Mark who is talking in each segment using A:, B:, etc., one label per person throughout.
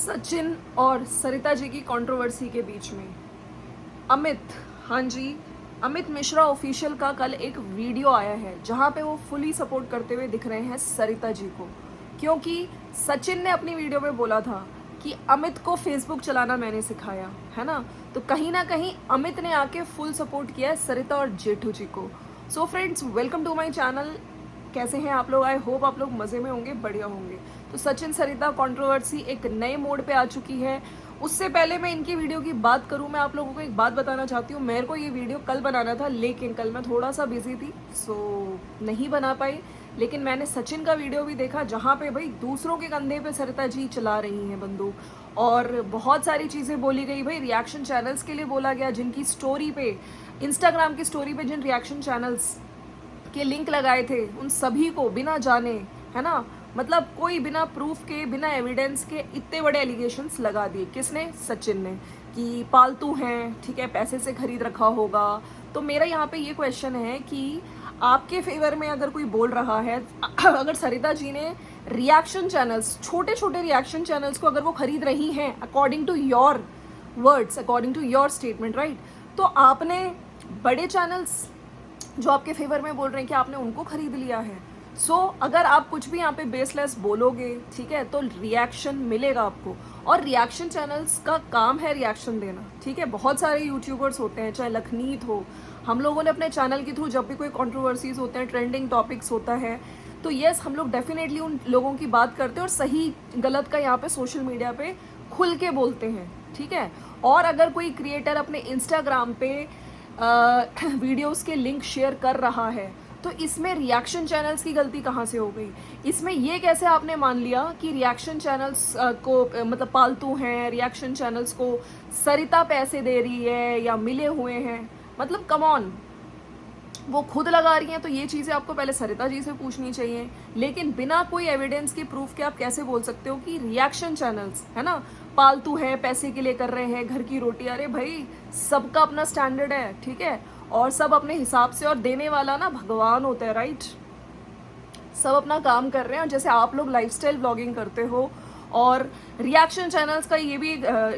A: सचिन और सरिता जी की कंट्रोवर्सी के बीच में अमित, हाँ जी, अमित मिश्रा ऑफिशियल का कल एक वीडियो आया है जहां पे वो फुली सपोर्ट करते हुए दिख रहे हैं सरिता जी को, क्योंकि सचिन ने अपनी वीडियो में बोला था कि अमित को फेसबुक चलाना मैंने सिखाया है ना। तो कहीं ना कहीं अमित ने आके फुल सपोर्ट किया है सरिता और जेठू जी को। So friends, welcome to my channel. कैसे हैं आप लोग? आई होप आप लोग मज़े में होंगे, बढ़िया होंगे। तो सचिन सरिता कंट्रोवर्सी एक नए मोड पे आ चुकी है। उससे पहले मैं इनकी वीडियो की बात करूं, मैं आप लोगों को एक बात बताना चाहती हूँ। मेरे को ये वीडियो कल बनाना था, लेकिन कल मैं थोड़ा सा बिजी थी, सो नहीं बना पाई। लेकिन मैंने सचिन का वीडियो भी देखा जहाँ पे भाई दूसरों के कंधे पे सरिता जी चला रही हैं बंदूक, और बहुत सारी चीज़ें बोली गई। भाई रिएक्शन चैनल्स के लिए बोला गया, जिनकी स्टोरी पे, इंस्टाग्राम की स्टोरी पे जिन रिएक्शन चैनल्स के लिंक लगाए थे, उन सभी को बिना जाने, है ना, मतलब कोई बिना प्रूफ के, बिना एविडेंस के इतने बड़े एलिगेशंस लगा दिए। किसने? सचिन ने, कि पालतू हैं, ठीक है, पैसे से खरीद रखा होगा। तो मेरा यहाँ पे ये क्वेश्चन है कि आपके फेवर में अगर कोई बोल रहा है, अगर सरिता जी ने रिएक्शन चैनल्स, छोटे छोटे रिएक्शन चैनल्स को अगर वो खरीद रही हैं according to your words, according to your statement, right, तो आपने बड़े चैनल्स जो आपके फेवर में बोल रहे हैं कि आपने उनको खरीद लिया है। सो अगर आप कुछ भी यहाँ पे बेसलेस बोलोगे, ठीक है, तो रिएक्शन मिलेगा आपको। और रिएक्शन चैनल्स का काम है रिएक्शन देना, ठीक है। बहुत सारे यूट्यूबर्स होते हैं, चाहे लखनीत हो, हम लोगों ने अपने चैनल के थ्रू जब भी कोई कंट्रोवर्सीज होते हैं, ट्रेंडिंग टॉपिक्स होता है, तो यस, हम लोग डेफिनेटली उन लोगों की बात करते हैं और सही गलत का यहाँ पे सोशल मीडिया पे खुल के बोलते हैं, ठीक है। और अगर कोई क्रिएटर अपने इंस्टाग्राम पे वीडियोस के लिंक शेयर कर रहा है, तो इसमें रिएक्शन चैनल्स की गलती कहाँ से हो गई? इसमें ये कैसे आपने मान लिया कि रिएक्शन चैनल्स को मतलब पालतू हैं, रिएक्शन चैनल्स को सरिता पैसे दे रही है या मिले हुए हैं? मतलब कम ऑन, वो खुद लगा रही हैं, तो ये चीज़ें आपको पहले सरिता जी से पूछनी चाहिए। लेकिन बिना कोई एविडेंस के, प्रूफ के, आप कैसे बोल सकते हो कि रिएक्शन चैनल्स, है ना, पालतू है, पैसे के लिए कर रहे हैं, घर की रोटी? अरे भाई, सबका अपना स्टैंडर्ड है, ठीक है, और सब अपने हिसाब से, और देने वाला ना भगवान होता है, राइट। सब अपना काम कर रहे हैं। और जैसे आप लोग लाइफस्टाइल ब्लॉगिंग करते हो, और रिएक्शन चैनल्स का ये भी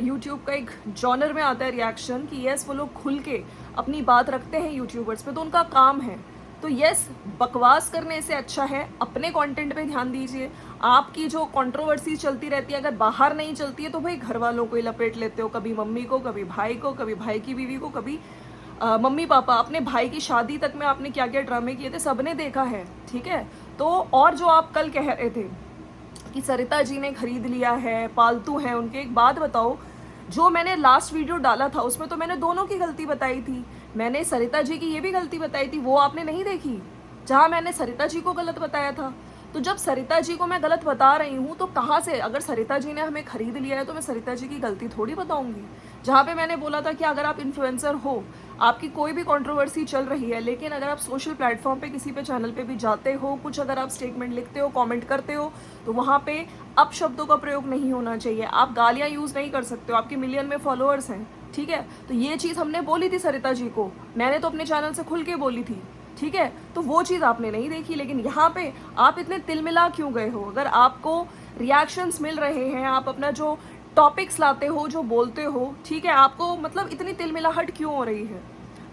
A: यूट्यूब का एक जॉनर में आता है रिएक्शन, कि यस, वो लोग खुल के अपनी बात रखते हैं यूट्यूबर्स पे, तो उनका काम है। तो यस, बकवास करने से अच्छा है अपने कंटेंट पे ध्यान दीजिए। आपकी जो कंट्रोवर्सी चलती रहती है, अगर बाहर नहीं चलती है, तो भाई घर वालों को ही लपेट लेते हो, कभी मम्मी को, कभी भाई को, कभी भाई की बीवी को, कभी मम्मी पापा। अपने भाई की शादी तक में आपने क्या क्या ड्रामे किए थे, सबने देखा है, ठीक है। तो और जो आप कल कह रहे थे कि सरिता जी ने खरीद लिया है, पालतू हैं उनके, एक बात बताओ, जो मैंने लास्ट वीडियो डाला था उसमें तो मैंने दोनों की गलती बताई थी। मैंने सरिता जी की ये भी गलती बताई थी, वो आपने नहीं देखी, जहाँ मैंने सरिता जी को गलत बताया था। तो जब सरिता जी को मैं गलत बता रही हूँ, तो कहाँ से, अगर सरिता जी ने हमें खरीद लिया है तो मैं सरिता जी की गलती थोड़ी बताऊंगी। जहाँ पे मैंने बोला था कि अगर आप इन्फ्लुएंसर हो, आपकी कोई भी कंट्रोवर्सी चल रही है, लेकिन अगर आप सोशल प्लेटफॉर्म पे किसी पे चैनल पे भी जाते हो, कुछ अगर आप स्टेटमेंट लिखते हो, कमेंट करते हो, तो वहाँ पे अपशब्दों का प्रयोग नहीं होना चाहिए। आप गालियाँ यूज़ नहीं कर सकते हो, आपके मिलियन में फॉलोअर्स हैं, ठीक है। तो ये चीज़ हमने बोली थी सरिता जी को, मैंने तो अपने चैनल से खुल के बोली थी, ठीक है। तो वो चीज़ आपने नहीं देखी। लेकिन यहाँ पे आप इतने तिलमिला क्यों गए हो? अगर आपको रिएक्शंस मिल रहे हैं, आप अपना जो टॉपिक्स लाते हो, जो बोलते हो, ठीक है, आपको मतलब इतनी तिलमिलाहट क्यों हो रही है?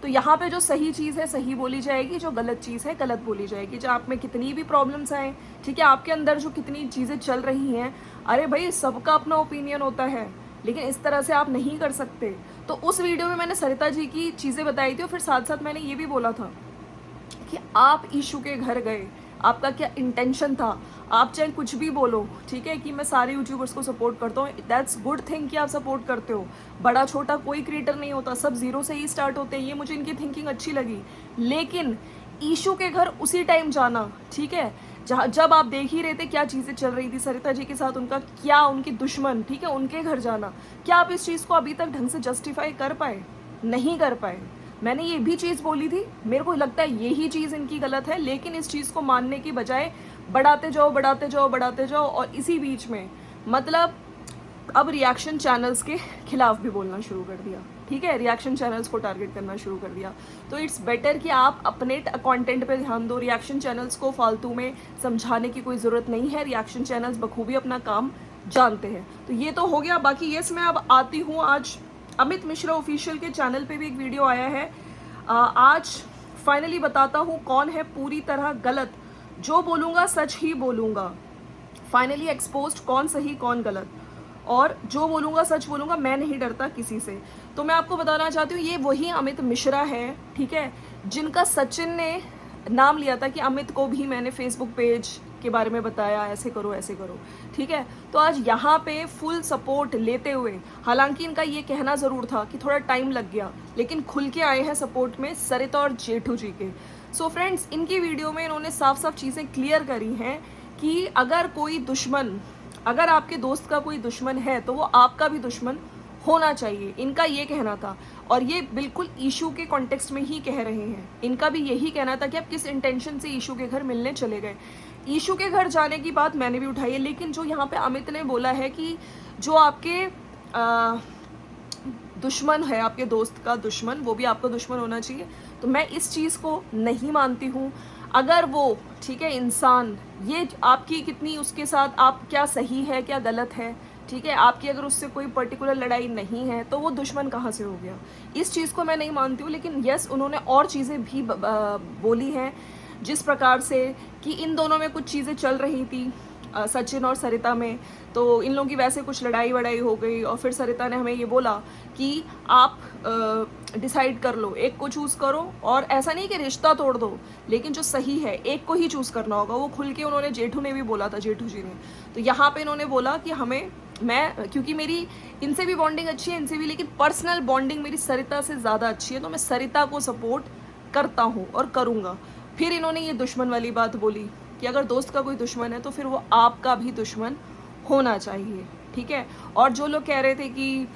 A: तो यहाँ पे जो सही चीज़ है सही बोली जाएगी, जो गलत चीज़ है गलत बोली जाएगी। जो आप में कितनी भी प्रॉब्लम्स आए, ठीक है, आपके अंदर जो कितनी चीज़ें चल रही हैं, अरे भाई, सबका अपना ओपिनियन होता है, लेकिन इस तरह से आप नहीं कर सकते। तो उस वीडियो में मैंने सरिता जी की चीज़ें बताई थी, और फिर साथ साथ मैंने ये भी बोला था कि आप ईशू के घर गए, आपका क्या इंटेंशन था। आप चाहे कुछ भी बोलो, ठीक है, कि मैं सारे यूट्यूबर्स को सपोर्ट करता हूँ, दैट्स गुड थिंग कि आप सपोर्ट करते हो। बड़ा छोटा कोई क्रिएटर नहीं होता, सब जीरो से ही स्टार्ट होते हैं, ये मुझे इनकी थिंकिंग अच्छी लगी। लेकिन ईशू के घर उसी टाइम जाना, ठीक है, जब आप देख ही रहे थे क्या चीज़ें चल रही थी सरिता जी के साथ, उनका क्या, उनकी दुश्मन, ठीक है, उनके घर जाना, क्या आप इस चीज़ को अभी तक ढंग से जस्टिफाई कर पाए? नहीं कर पाए। मैंने ये भी चीज़ बोली थी, मेरे को लगता है यही चीज़ इनकी गलत है, लेकिन इस चीज़ को मानने की बजाय बढ़ाते जाओ, बढ़ाते जाओ, बढ़ाते जाओ, और इसी बीच में मतलब अब रिएक्शन चैनल्स के खिलाफ भी बोलना शुरू कर दिया, ठीक है, रिएक्शन चैनल्स को टारगेट करना शुरू कर दिया। तो इट्स बेटर कि आप अपने कंटेंट पे ध्यान दो। रिएक्शन चैनल्स को फालतू में समझाने की कोई ज़रूरत नहीं है, रिएक्शन चैनल्स बखूबी अपना काम जानते हैं। तो ये तो हो गया। बाकी यस, मैं अब आती हूँ, आज अमित मिश्रा ऑफिशियल के चैनल पे भी एक वीडियो आया है। आज फाइनली बताता हूँ कौन है पूरी तरह गलत। जो बोलूँगा सच ही बोलूँगा। फाइनली एक्सपोज्ड कौन सही कौन गलत, और जो बोलूँगा सच बोलूँगा, मैं नहीं डरता किसी से। तो मैं आपको बताना चाहती हूँ, ये वही अमित मिश्रा है, ठीक है, जिनका सचिन ने नाम लिया था कि अमित को भी मैंने फेसबुक पेज के बारे में बताया, ऐसे करो ऐसे करो, ठीक है। तो आज यहाँ पे फुल सपोर्ट लेते हुए, हालांकि इनका ये कहना ज़रूर था कि थोड़ा टाइम लग गया, लेकिन खुल के आए हैं सपोर्ट में सरिता और जेठू जी के। सो फ्रेंड्स, इनकी वीडियो में इन्होंने साफ साफ चीज़ें क्लियर करी हैं कि अगर कोई दुश्मन, अगर आपके दोस्त का कोई दुश्मन है तो वो आपका भी दुश्मन होना चाहिए, इनका ये कहना था। और ये बिल्कुल ईशू के कॉन्टेक्स्ट में ही कह रहे हैं। इनका भी यही कहना था कि आप किस इंटेंशन से ईशू के घर मिलने चले गए। ईशू के घर जाने की बात मैंने भी उठाई है, लेकिन जो यहाँ पे अमित ने बोला है कि जो आपके दुश्मन है, आपके दोस्त का दुश्मन, वो भी आपका दुश्मन होना चाहिए, तो मैं इस चीज़ को नहीं मानती हूँ। अगर वो, ठीक है, इंसान, ये आपकी कितनी उसके साथ आप क्या सही है क्या गलत है, ठीक है, आपकी अगर उससे कोई पर्टिकुलर लड़ाई नहीं है तो वो दुश्मन कहाँ से हो गया, इस चीज़ को मैं नहीं मानती हूँ। लेकिन यस, उन्होंने और चीज़ें भी बोली हैं, जिस प्रकार से कि इन दोनों में कुछ चीज़ें चल रही थी, सचिन और सरिता में, तो इन लोगों की वैसे कुछ लड़ाई वड़ाई हो गई, और फिर सरिता ने हमें ये बोला कि आप डिसाइड कर लो, एक को चूज़ करो, और ऐसा नहीं कि रिश्ता तोड़ दो, लेकिन जो सही है एक को ही चूज़ करना होगा। वो खुल के उन्होंने, जेठू ने भी बोला था, जेठू जी ने। तो यहाँ पे इन्होंने बोला कि हमें, मैं, क्योंकि मेरी इनसे भी बॉन्डिंग अच्छी है, इनसे भी, लेकिन पर्सनल बॉन्डिंग मेरी सरिता से ज़्यादा अच्छी है, तो मैं सरिता को सपोर्ट करता हूँ और करूँगा। फिर इन्होंने ये दुश्मन वाली बात बोली कि अगर दोस्त का कोई दुश्मन है तो फिर वो आपका भी दुश्मन होना चाहिए, ठीक है। और जो लोग कह रहे थे कि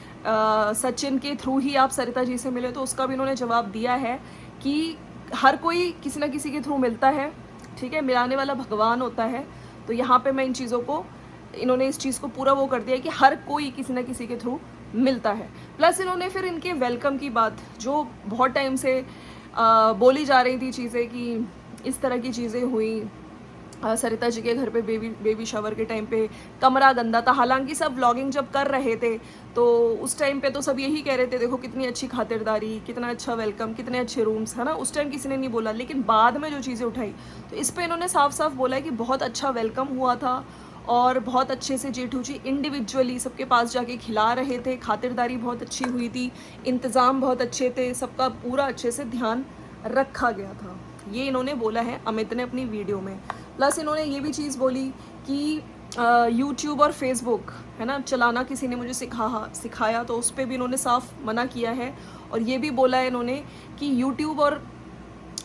A: सचिन के थ्रू ही आप सरिता जी से मिले, तो उसका भी इन्होंने जवाब दिया है कि हर कोई किसी ना किसी के थ्रू मिलता है, ठीक है, मिलाने वाला भगवान होता है। तो यहाँ पे मैं इन चीज़ों को, इन्होंने इस चीज़ को पूरा वो कर दिया कि हर कोई किसी ना किसी के थ्रू मिलता है। प्लस इन्होंने फिर इनके वेलकम की बात, जो बहुत टाइम से बोली जा रही थी चीज़ें कि इस तरह की चीज़ें हुई, सरिता जी के घर पे बेबी शावर के टाइम पे कमरा गंदा था। हालांकि सब व्लॉगिंग जब कर रहे थे तो उस टाइम पे तो सब यही कह रहे थे, देखो कितनी अच्छी खातिरदारी, कितना अच्छा वेलकम, कितने अच्छे रूम्स, है ना। उस टाइम किसी ने नहीं बोला, लेकिन बाद में जो चीज़ें उठाई तो इस पर इन्होंने साफ साफ बोला है कि बहुत अच्छा वेलकम हुआ था, और बहुत अच्छे से जेठू जी इंडिविजुअली सबके पास जाके खिला रहे थे, खातिरदारी बहुत अच्छी हुई थी, इंतज़ाम बहुत अच्छे थे, सबका पूरा अच्छे से ध्यान रखा गया था। ये इन्होंने बोला है अमित ने अपनी वीडियो में। प्लस इन्होंने ये भी चीज़ बोली कि यूट्यूब और फेसबुक, है ना, चलाना किसी ने मुझे सिखाया, तो उस पर भी इन्होंने साफ मना किया है। और ये भी बोला है इन्होंने कि यूट्यूब और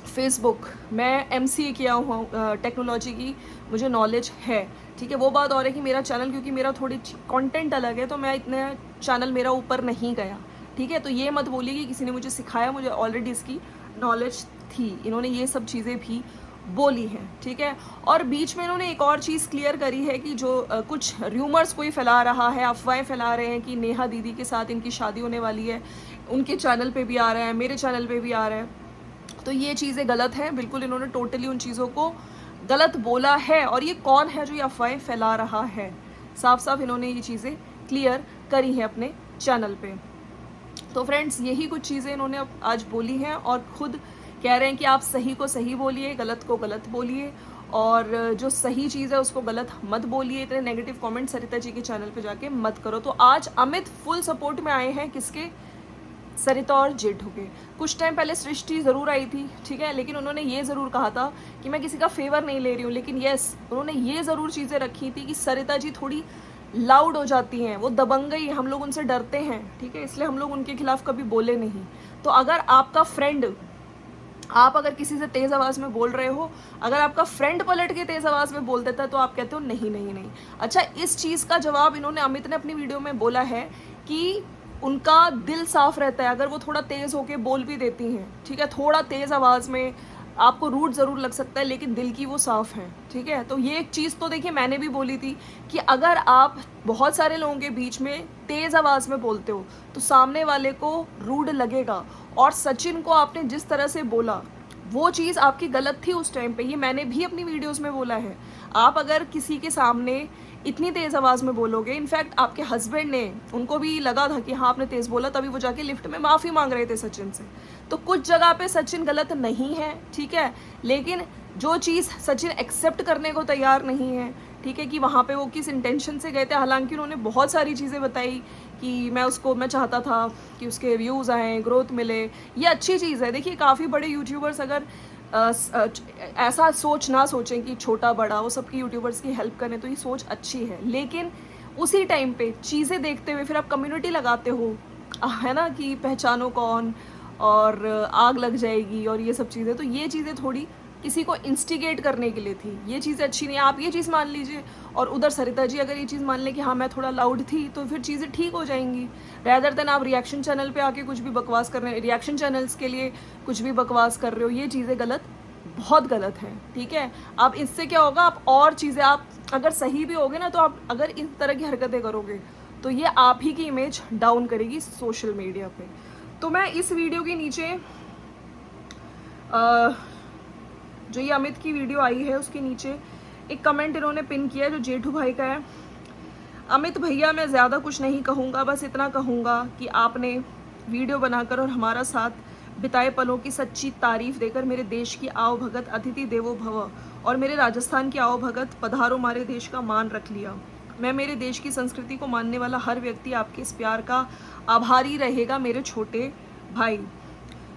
A: फेसबुक, मैं MCA किया हुआ टेक्नोलॉजी की, मुझे नॉलेज है, ठीक है। वो बात और है कि मेरा चैनल, क्योंकि मेरा थोड़ी कंटेंट अलग है, तो मैं इतने चैनल मेरा ऊपर नहीं गया, ठीक है। तो ये मत बोलिए कि किसी ने मुझे सिखाया, मुझे ऑलरेडी इसकी नॉलेज थी। इन्होंने ये सब चीज़ें भी बोली हैं, ठीक है। और बीच में इन्होंने एक और चीज़ क्लियर करी है कि जो कुछ र्यूमर्स कोई फैला रहा है, अफवाहें फैला रहे हैं कि नेहा दीदी के साथ इनकी शादी होने वाली है, उनके चैनल पे भी आ रहा है, मेरे चैनल पे भी आ रहा है, तो ये चीज़ें गलत हैं। बिल्कुल इन्होंने टोटली उन चीज़ों को गलत बोला है। और ये कौन है जो ये अफवाहें फैला रहा है, साफ साफ इन्होंने ये चीज़ें क्लियर करी हैं अपने चैनल पे। तो फ्रेंड्स, यही कुछ चीज़ें इन्होंने आज बोली हैं, और खुद कह रहे हैं कि आप सही को सही बोलिए, गलत को गलत बोलिए, और जो सही चीज़ है उसको गलत मत बोलिए। इतने नेगेटिव कमेंट सरिता जी के चैनल पे जाके मत करो। तो आज अमित फुल सपोर्ट में आए हैं, किसके, सरिता और जेठू के। कुछ टाइम पहले सृष्टि ज़रूर आई थी, ठीक है, लेकिन उन्होंने ये ज़रूर कहा था कि मैं किसी का फेवर नहीं ले रही हूँ, लेकिन यस, उन्होंने ये ज़रूर चीज़ें रखी थी कि सरिता जी थोड़ी लाउड हो जाती हैं, वो दबंगई, हम लोग उनसे डरते हैं, ठीक है, इसलिए हम लोग उनके खिलाफ कभी बोले नहीं। तो अगर आपका फ्रेंड, आप अगर किसी से तेज़ आवाज़ में बोल रहे हो, अगर आपका फ्रेंड पलट के तेज़ आवाज़ में बोल देता है तो आप कहते हो नहीं नहीं नहीं। अच्छा, इस चीज़ का जवाब इन्होंने, अमित ने अपनी वीडियो में बोला है कि उनका दिल साफ रहता है, अगर वो थोड़ा तेज़ होके बोल भी देती हैं, ठीक है, थोड़ा तेज़ आवाज़ में, आपको रूड ज़रूर लग सकता है, लेकिन दिल की वो साफ़ है, ठीक है। तो ये एक चीज़ तो देखिए मैंने भी बोली थी कि अगर आप बहुत सारे लोगों के बीच में तेज़ आवाज़ में बोलते हो तो सामने वाले को रूड लगेगा। और सचिन को आपने जिस तरह से बोला, वो चीज़ आपकी गलत थी उस टाइम पे, ये मैंने भी अपनी वीडियोस में बोला है। आप अगर किसी के सामने इतनी तेज़ आवाज़ में बोलोगे। इनफैक्ट आपके हस्बैंड ने, उनको भी लगा था कि हाँ आपने तेज़ बोला, तभी वो जाके लिफ्ट में माफ़ी मांग रहे थे सचिन से। तो कुछ जगह पे सचिन गलत नहीं है, ठीक है, लेकिन जो चीज़ सचिन एक्सेप्ट करने को तैयार नहीं है, ठीक है, कि वहाँ पे वो किस इंटेंशन से गए थे। हालांकि उन्होंने बहुत सारी चीज़ें बताई कि मैं चाहता था कि उसके व्यूज़ आएँ, ग्रोथ मिले, ये अच्छी चीज़ है। देखिए काफ़ी बड़े यूट्यूबर्स अगर ऐसा सोच ना सोचें कि छोटा बड़ा वो सबकी यूट्यूबर्स की हेल्प करें, तो ये सोच अच्छी है। लेकिन उसी टाइम पे चीज़ें देखते हुए फिर आप कम्युनिटी लगाते हो, है ना, कि पहचानो कौन और आग लग जाएगी और ये सब चीज़ें, तो ये चीज़ें थोड़ी किसी को इंस्टिगेट करने के लिए थी, ये चीज़ें अच्छी नहीं है। आप ये चीज़ मान लीजिए और उधर सरिता जी अगर ये चीज़ मान लें कि हाँ मैं थोड़ा लाउड थी, तो फिर चीज़ें ठीक हो जाएंगी। रैदर देन आप रिएक्शन चैनल पे आके कुछ भी बकवास कर रहे हैं, रिएक्शन चैनल्स के लिए कुछ भी बकवास कर रहे हो, ये चीज़ें गलत, बहुत गलत है, ठीक है। अब इससे क्या होगा, आप और चीज़ें, आप अगर सही भी होगे ना, तो आप अगर इस तरह की हरकतें करोगे तो ये आप ही की इमेज डाउन करेगी सोशल मीडिया पे। तो मैं इस वीडियो के नीचे जो ये अमित की वीडियो आई है उसके नीचे एक कमेंट इन्होंने पिन किया है जो जेठू भाई का है। अमित भैया, मैं ज़्यादा कुछ नहीं कहूँगा, बस इतना कहूँगा कि आपने वीडियो बनाकर और हमारा साथ बिताए पलों की सच्ची तारीफ देकर मेरे देश की आओ भगत अतिथि देवो भव और मेरे राजस्थान की आओ भगत पधारो हमारे देश का मान रख लिया। मैं मेरे देश की संस्कृति को मानने वाला हर व्यक्ति आपके इस प्यार का आभारी रहेगा मेरे छोटे भाई।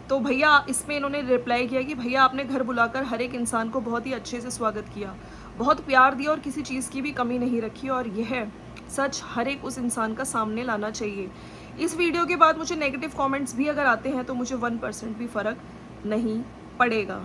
A: तो भैया इसमें इन्होंने रिप्लाई किया कि भैया आपने घर बुलाकर हर एक इंसान को बहुत ही अच्छे से स्वागत किया, बहुत प्यार दिया और किसी चीज़ की भी कमी नहीं रखी, और यह सच हर एक उस इंसान का सामने लाना चाहिए। इस वीडियो के बाद मुझे नेगेटिव कमेंट्स भी अगर आते हैं तो मुझे 1% भी फ़र्क नहीं पड़ेगा।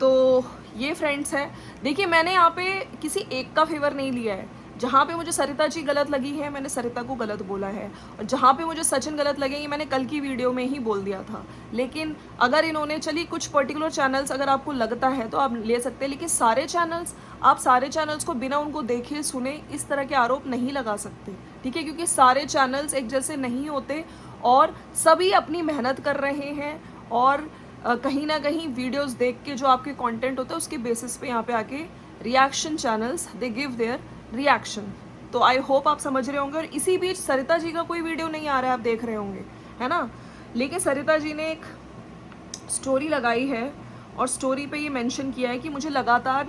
A: तो ये फ्रेंड्स है, देखिए मैंने यहाँ पे किसी एक का फेवर नहीं लिया है। जहाँ पे मुझे सरिता जी गलत लगी है मैंने सरिता को गलत बोला है, और जहाँ पे मुझे सचिन गलत लगेंगे मैंने कल की वीडियो में ही बोल दिया था। लेकिन अगर इन्होंने, चलिए कुछ पर्टिकुलर चैनल्स अगर आपको लगता है तो आप ले सकते हैं, लेकिन आप सारे चैनल्स को बिना उनको देखे सुने इस तरह के आरोप नहीं लगा सकते, ठीक है, क्योंकि सारे चैनल्स एक जैसे नहीं होते और सभी अपनी मेहनत कर रहे हैं, और कहीं ना कहीं वीडियोस देख के जो आपके कंटेंट होता है उसके बेसिस पे यहाँ पे आके reaction channels they give their reaction. तो आई होप आप समझ रहे होंगे। और इसी बीच सरिता जी का कोई वीडियो नहीं आ रहा है, आप देख रहे होंगे, है ना, लेकिन सरिता जी ने एक स्टोरी लगाई है और स्टोरी पे ये मेंशन किया है कि मुझे लगातार